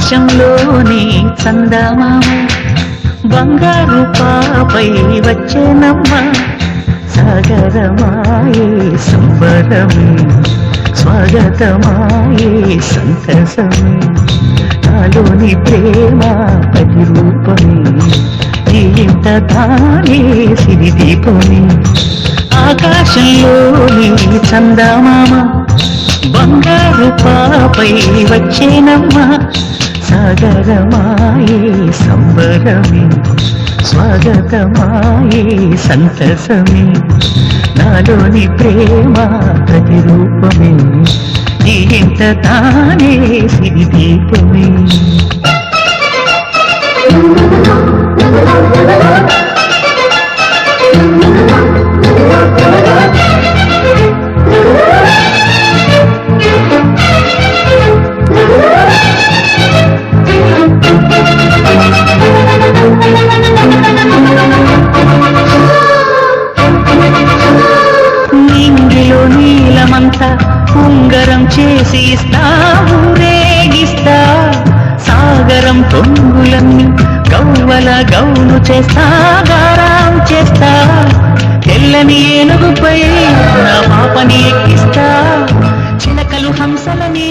ఆకాశంలోని చందమామ బంగారు పాపై వచ్చేనమ్మ సాగరమాయే సంబరమే స్వాగతమాయే సంతసమే నాలోని ప్రేమ ప్రతిరూపమే ఈ ఇంట తానే సిరిదీపమే ఆకాశంలోని చందమామ బంగారు పాపై వచ్చేనమ్మ సాగరమాయే సంబరమే స్వాగతమాయే సంతసమే నాలోని ప్రేమ ప్రతిరూపమే ఈ ఇంట తానే సిరిదీపమే నింగిలో నీలమంతా ఉంగరం చేసి ఇస్తా ఊరేగిస్తా సాగరం పొంగులన్నీ గవ్వల గౌను చేస్తా గారాం చేస్తా తెల్లని ఏనుగుపై నా పాపని ఎక్కిస్తా చిలకలు హంసలని